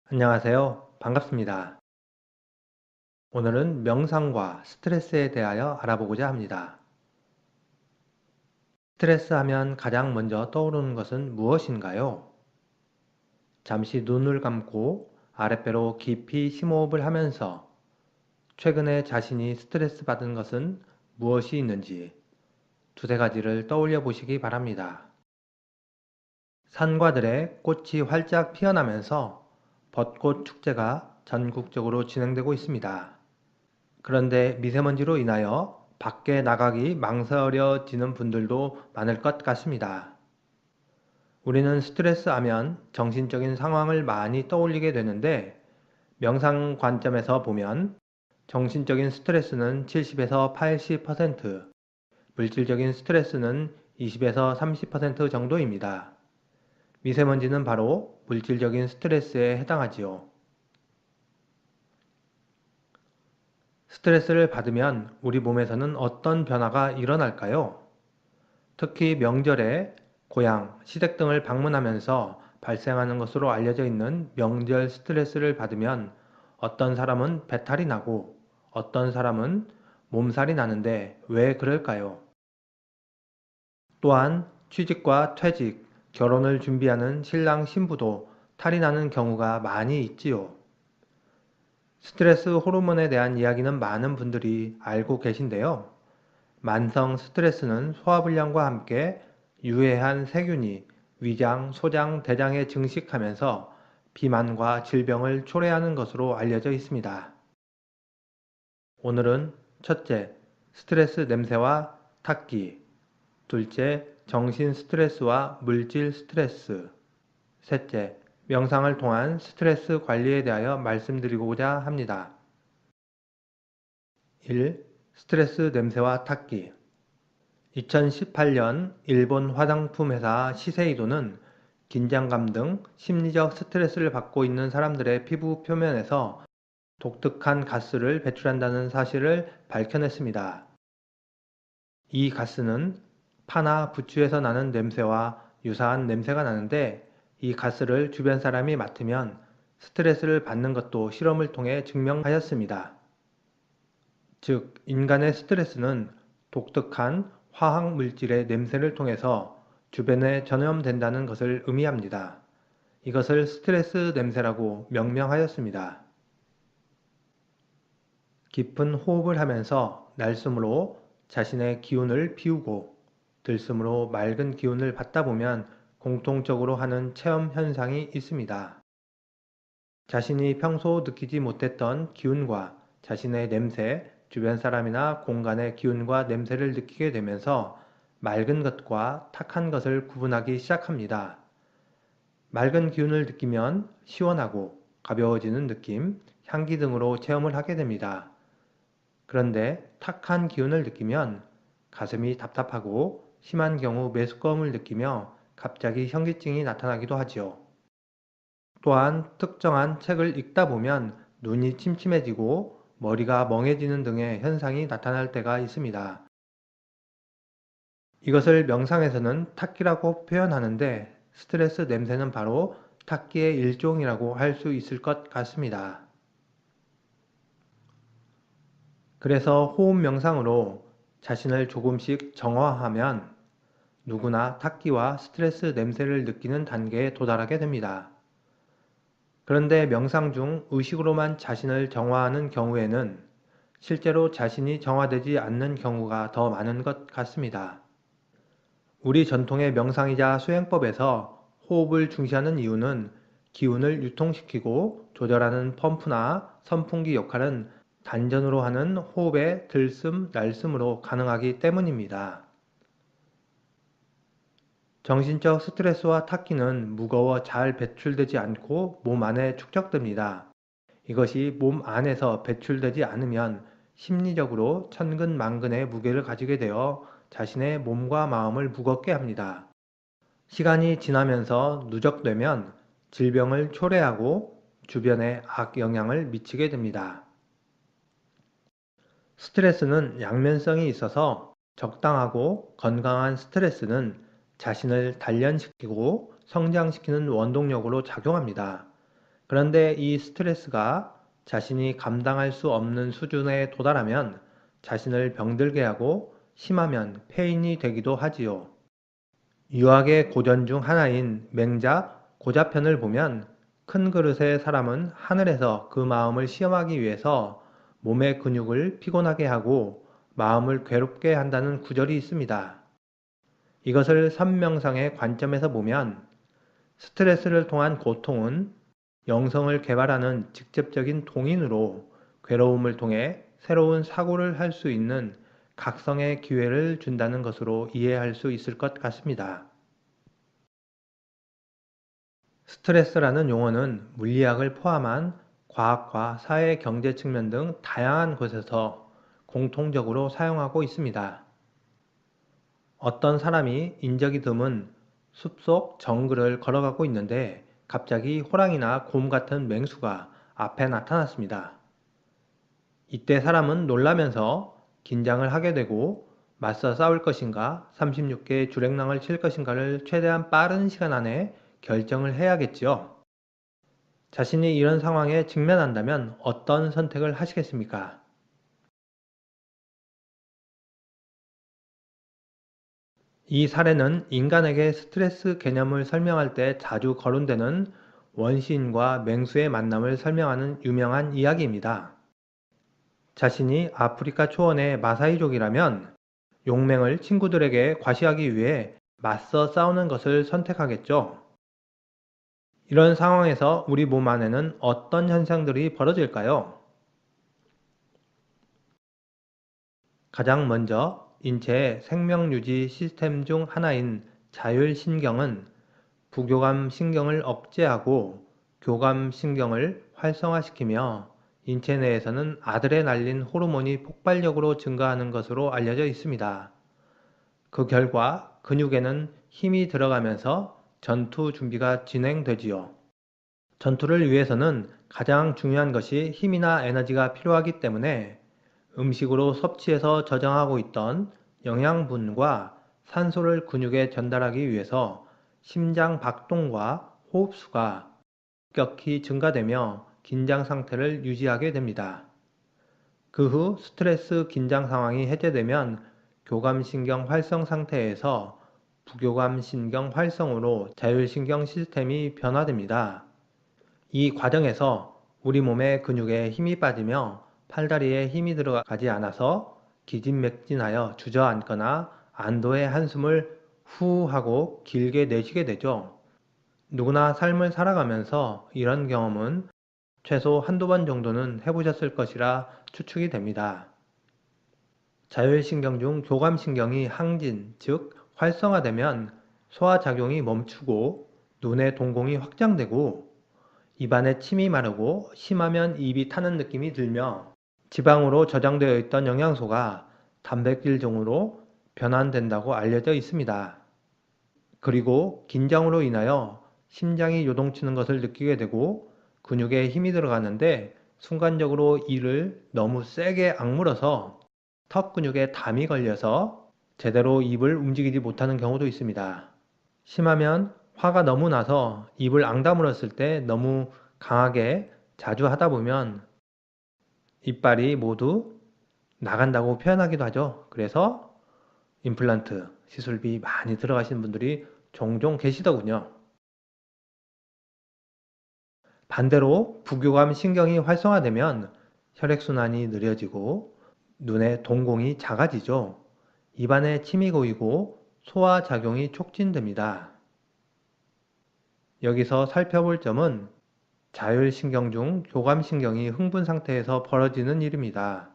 안녕하세요. 반갑습니다. 오늘은 명상과 스트레스에 대하여 알아보고자 합니다. 스트레스 하면 가장 먼저 떠오르는 것은 무엇인가요? 잠시 눈을 감고 아랫배로 깊이 심호흡을 하면서 최근에 자신이 스트레스 받은 것은 무엇이 있는지 두세 가지를 떠올려 보시기 바랍니다. 산과들의 꽃이 활짝 피어나면서 벚꽃 축제가 전국적으로 진행되고 있습니다. 그런데 미세먼지로 인하여 밖에 나가기 망설여지는 분들도 많을 것 같습니다. 우리는 스트레스 하면 정신적인 상황을 많이 떠올리게 되는데 명상 관점에서 보면 정신적인 스트레스는 70에서 80%, 물질적인 스트레스는 20에서 30% 정도입니다. 미세먼지는 바로 물질적인 스트레스에 해당하지요. 스트레스를 받으면 우리 몸에서는 어떤 변화가 일어날까요? 특히 명절에 고향, 시댁 등을 방문하면서 발생하는 것으로 알려져 있는 명절 스트레스를 받으면 어떤 사람은 배탈이 나고 어떤 사람은 몸살이 나는데 왜 그럴까요? 또한 취직과 퇴직, 결혼을 준비하는 신랑 신부도 탈이 나는 경우가 많이 있지요. 스트레스 호르몬에 대한 이야기는 많은 분들이 알고 계신데요. 만성 스트레스는 소화불량과 함께 유해한 세균이 위장, 소장, 대장에 증식하면서 비만과 질병을 초래하는 것으로 알려져 있습니다. 오늘은 첫째, 스트레스 냄새와 탁기, 둘째, 정신 스트레스와 물질 스트레스, 셋째, 명상을 통한 스트레스 관리에 대하여 말씀드리고자 합니다. 1. 스트레스 냄새와 탁기 2018년 일본 화장품 회사 시세이도는 긴장감 등 심리적 스트레스를 받고 있는 사람들의 피부 표면에서 독특한 가스를 배출한다는 사실을 밝혀냈습니다. 이 가스는 파나 부추에서 나는 냄새와 유사한 냄새가 나는데 이 가스를 주변 사람이 맡으면 스트레스를 받는 것도 실험을 통해 증명하였습니다. 즉, 인간의 스트레스는 독특한 화학 물질의 냄새를 통해서 주변에 전염된다는 것을 의미합니다. 이것을 스트레스 냄새라고 명명하였습니다. 깊은 호흡을 하면서 날숨으로 자신의 기운을 비우고 들숨으로 맑은 기운을 받다 보면 공통적으로 하는 체험 현상이 있습니다. 자신이 평소 느끼지 못했던 기운과 자신의 냄새, 주변 사람이나 공간의 기운과 냄새를 느끼게 되면서 맑은 것과 탁한 것을 구분하기 시작합니다. 맑은 기운을 느끼면 시원하고 가벼워지는 느낌, 향기 등으로 체험을 하게 됩니다. 그런데 탁한 기운을 느끼면 가슴이 답답하고 심한 경우 메스꺼움을 느끼며 갑자기 현기증이 나타나기도 하지요. 또한 특정한 책을 읽다 보면 눈이 침침해지고 머리가 멍해지는 등의 현상이 나타날 때가 있습니다. 이것을 명상에서는 탁기라고 표현하는데 스트레스 냄새는 바로 탁기의 일종이라고 할 수 있을 것 같습니다. 그래서 호흡 명상으로 자신을 조금씩 정화하면 누구나 탁기와 스트레스 냄새를 느끼는 단계에 도달하게 됩니다. 그런데 명상 중 의식으로만 자신을 정화하는 경우에는 실제로 자신이 정화되지 않는 경우가 더 많은 것 같습니다. 우리 전통의 명상이자 수행법에서 호흡을 중시하는 이유는 기운을 유통시키고 조절하는 펌프나 선풍기 역할은 단전으로 하는 호흡의 들숨, 날숨으로 가능하기 때문입니다. 정신적 스트레스와 탁기는 무거워 잘 배출되지 않고 몸 안에 축적됩니다. 이것이 몸 안에서 배출되지 않으면 심리적으로 천근만근의 무게를 가지게 되어 자신의 몸과 마음을 무겁게 합니다. 시간이 지나면서 누적되면 질병을 초래하고 주변에 악영향을 미치게 됩니다. 스트레스는 양면성이 있어서 적당하고 건강한 스트레스는 자신을 단련시키고 성장시키는 원동력으로 작용합니다. 그런데 이 스트레스가 자신이 감당할 수 없는 수준에 도달하면 자신을 병들게 하고 심하면 폐인이 되기도 하지요. 유학의 고전 중 하나인 맹자 고자편을 보면 큰 그릇의 사람은 하늘에서 그 마음을 시험하기 위해서 몸의 근육을 피곤하게 하고 마음을 괴롭게 한다는 구절이 있습니다. 이것을 선명상의 관점에서 보면 스트레스를 통한 고통은 영성을 개발하는 직접적인 동인으로 괴로움을 통해 새로운 사고를 할 수 있는 각성의 기회를 준다는 것으로 이해할 수 있을 것 같습니다. 스트레스라는 용어는 물리학을 포함한 과학과 사회, 경제 측면 등 다양한 곳에서 공통적으로 사용하고 있습니다. 어떤 사람이 인적이 드문 숲속 정글을 걸어가고 있는데 갑자기 호랑이나 곰 같은 맹수가 앞에 나타났습니다. 이때 사람은 놀라면서 긴장을 하게 되고 맞서 싸울 것인가 36개의 주랭랑을 칠 것인가를 최대한 빠른 시간 안에 결정을 해야겠지요. 자신이 이런 상황에 직면한다면 어떤 선택을 하시겠습니까? 이 사례는 인간에게 스트레스 개념을 설명할 때 자주 거론되는 원시인과 맹수의 만남을 설명하는 유명한 이야기입니다. 자신이 아프리카 초원의 마사이족이라면 용맹을 친구들에게 과시하기 위해 맞서 싸우는 것을 선택하겠죠. 이런 상황에서 우리 몸 안에는 어떤 현상들이 벌어질까요? 가장 먼저 인체의 생명유지 시스템 중 하나인 자율신경은 부교감신경을 억제하고 교감신경을 활성화시키며 인체 내에서는 아드레날린 호르몬이 폭발력으로 증가하는 것으로 알려져 있습니다. 그 결과 근육에는 힘이 들어가면서 전투 준비가 진행되지요. 전투를 위해서는 가장 중요한 것이 힘이나 에너지가 필요하기 때문에 음식으로 섭취해서 저장하고 있던 영양분과 산소를 근육에 전달하기 위해서 심장 박동과 호흡수가 급격히 증가되며 긴장 상태를 유지하게 됩니다. 그 후 스트레스 긴장 상황이 해제되면 교감신경 활성 상태에서 부교감신경 활성으로 자율신경 시스템이 변화됩니다. 이 과정에서 우리 몸의 근육에 힘이 빠지며 팔다리에 힘이 들어가지 않아서 기진맥진하여 주저앉거나 안도의 한숨을 후 하고 길게 내쉬게 되죠. 누구나 삶을 살아가면서 이런 경험은 최소 한두 번 정도는 해보셨을 것이라 추측이 됩니다. 자율신경 중 교감신경이 항진, 즉 활성화되면 소화작용이 멈추고 눈의 동공이 확장되고 입안에 침이 마르고 심하면 입이 타는 느낌이 들며 지방으로 저장되어 있던 영양소가 단백질종으로 변환된다고 알려져 있습니다. 그리고 긴장으로 인하여 심장이 요동치는 것을 느끼게 되고 근육에 힘이 들어가는데 순간적으로 이를 너무 세게 악물어서 턱 근육에 담이 걸려서 제대로 입을 움직이지 못하는 경우도 있습니다. 심하면 화가 너무 나서 입을 앙다물었을 때 너무 강하게 자주 하다 보면 이빨이 모두 나간다고 표현하기도 하죠. 그래서 임플란트 시술비 많이 들어가신 분들이 종종 계시더군요. 반대로 부교감 신경이 활성화되면 혈액순환이 느려지고 눈의 동공이 작아지죠. 입안에 침이 고이고 소화작용이 촉진됩니다. 여기서 살펴볼 점은 자율신경 중 교감신경이 흥분 상태에서 벌어지는 일입니다.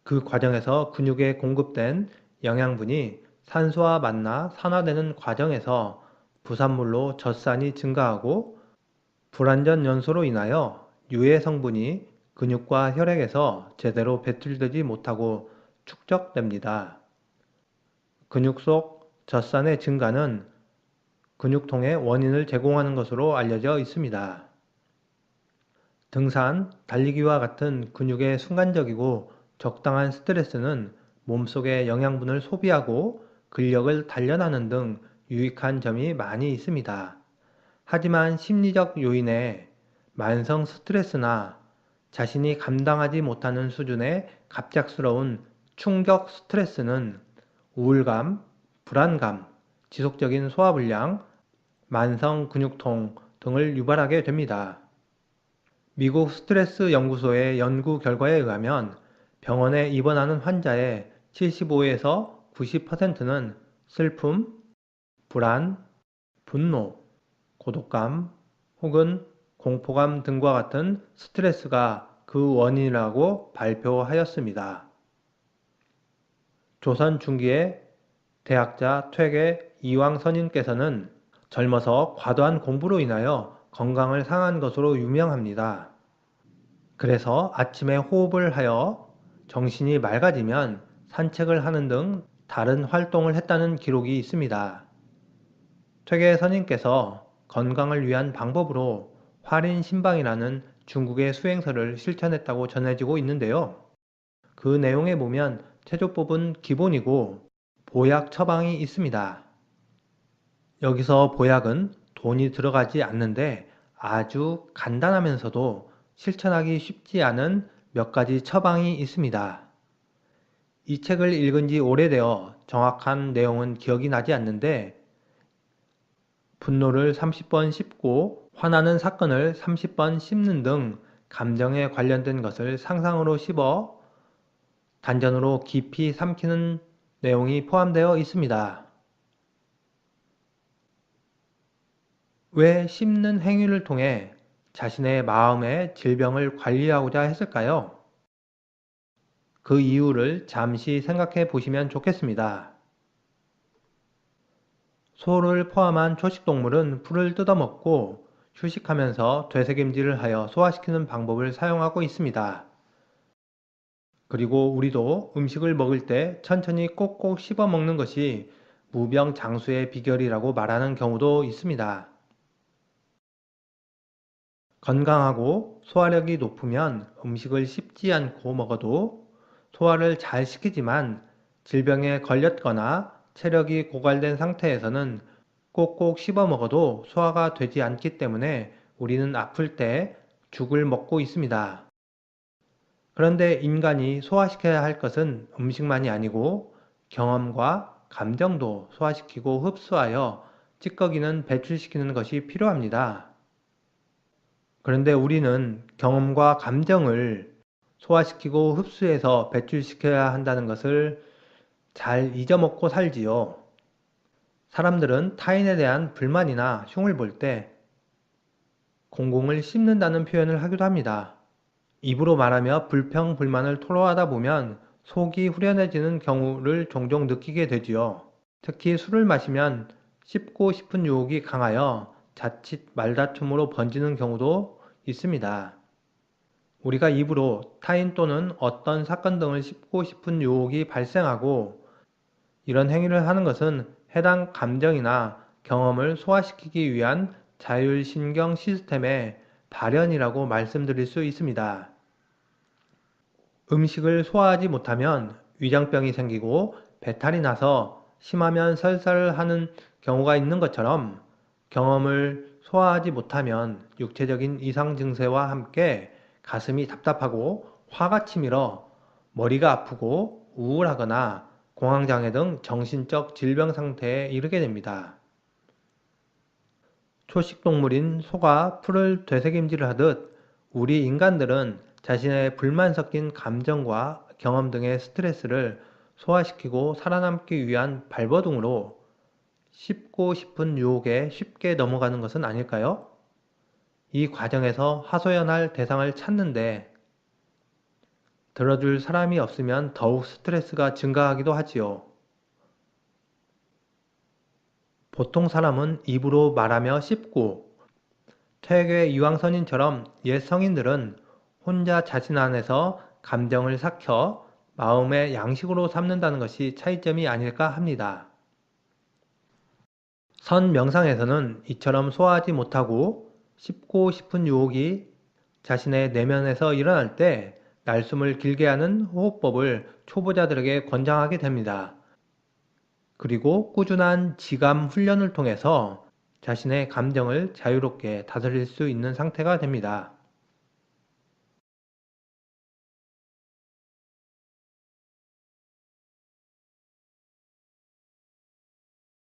그 과정에서 근육에 공급된 영양분이 산소와 만나 산화되는 과정에서 부산물로 젖산이 증가하고 불완전 연소로 인하여 유해 성분이 근육과 혈액에서 제대로 배출되지 못하고 축적됩니다. 근육 속 젖산의 증가는 근육통의 원인을 제공하는 것으로 알려져 있습니다. 등산, 달리기와 같은 근육의 순간적이고 적당한 스트레스는 몸속에 영양분을 소비하고 근력을 단련하는 등 유익한 점이 많이 있습니다. 하지만 심리적 요인에 만성 스트레스나 자신이 감당하지 못하는 수준의 갑작스러운 충격 스트레스는 우울감, 불안감, 지속적인 소화불량, 만성 근육통 등을 유발하게 됩니다. 미국 스트레스 연구소의 연구 결과에 의하면 병원에 입원하는 환자의 75에서 90%는 슬픔, 불안, 분노, 고독감 혹은 공포감 등과 같은 스트레스가 그 원인이라고 발표하였습니다. 조선 중기의 대학자 퇴계 이황선인께서는 젊어서 과도한 공부로 인하여 건강을 상한 것으로 유명합니다. 그래서 아침에 호흡을 하여 정신이 맑아지면 산책을 하는 등 다른 활동을 했다는 기록이 있습니다. 퇴계 선임께서 건강을 위한 방법으로 활인신방이라는 중국의 수행설을 실천했다고 전해지고 있는데요. 그 내용에 보면 체조법은 기본이고 보약 처방이 있습니다. 여기서 보약은 돈이 들어가지 않는데 아주 간단하면서도 실천하기 쉽지 않은 몇 가지 처방이 있습니다. 이 책을 읽은 지 오래되어 정확한 내용은 기억이 나지 않는데 분노를 30번 씹고 화나는 사건을 30번 씹는 등 감정에 관련된 것을 상상으로 씹어 단전으로 깊이 삼키는 내용이 포함되어 있습니다. 왜 씹는 행위를 통해 자신의 마음의 질병을 관리하고자 했을까요? 그 이유를 잠시 생각해 보시면 좋겠습니다. 소를 포함한 초식동물은 풀을 뜯어먹고 휴식하면서 되새김질을 하여 소화시키는 방법을 사용하고 있습니다. 그리고 우리도 음식을 먹을 때 천천히 꼭꼭 씹어 먹는 것이 무병장수의 비결이라고 말하는 경우도 있습니다. 건강하고 소화력이 높으면 음식을 씹지 않고 먹어도 소화를 잘 시키지만 질병에 걸렸거나 체력이 고갈된 상태에서는 꼭꼭 씹어 먹어도 소화가 되지 않기 때문에 우리는 아플 때 죽을 먹고 있습니다. 그런데 인간이 소화시켜야 할 것은 음식만이 아니고 경험과 감정도 소화시키고 흡수하여 찌꺼기는 배출시키는 것이 필요합니다. 그런데 우리는 경험과 감정을 소화시키고 흡수해서 배출시켜야 한다는 것을 잘 잊어먹고 살지요. 사람들은 타인에 대한 불만이나 흉을 볼 때 공공을 씹는다는 표현을 하기도 합니다. 입으로 말하며 불평, 불만을 토로하다 보면 속이 후련해지는 경우를 종종 느끼게 되지요. 특히 술을 마시면 씹고 싶은 유혹이 강하여 자칫 말다툼으로 번지는 경우도 있습니다. 우리가 입으로 타인 또는 어떤 사건 등을 씹고 싶은 유혹이 발생하고 이런 행위를 하는 것은 해당 감정이나 경험을 소화시키기 위한 자율신경 시스템의 발현이라고 말씀드릴 수 있습니다. 음식을 소화하지 못하면 위장병이 생기고 배탈이 나서 심하면 설사를 하는 경우가 있는 것처럼 경험을 소화하지 못하면 육체적인 이상 증세와 함께 가슴이 답답하고 화가 치밀어 머리가 아프고 우울하거나 공황장애 등 정신적 질병 상태에 이르게 됩니다. 초식동물인 소가 풀을 되새김질을 하듯 우리 인간들은 자신의 불만 섞인 감정과 경험 등의 스트레스를 소화시키고 살아남기 위한 발버둥으로 씹고 싶은 유혹에 쉽게 넘어가는 것은 아닐까요? 이 과정에서 하소연할 대상을 찾는데 들어줄 사람이 없으면 더욱 스트레스가 증가하기도 하지요. 보통 사람은 입으로 말하며 씹고 퇴계 이황선인처럼 옛 성인들은 혼자 자신 안에서 감정을 삭혀 마음의 양식으로 삼는다는 것이 차이점이 아닐까 합니다. 선 명상에서는 이처럼 소화하지 못하고 씹고 싶은 유혹이 자신의 내면에서 일어날 때 날숨을 길게 하는 호흡법을 초보자들에게 권장하게 됩니다. 그리고 꾸준한 지감 훈련을 통해서 자신의 감정을 자유롭게 다스릴 수 있는 상태가 됩니다.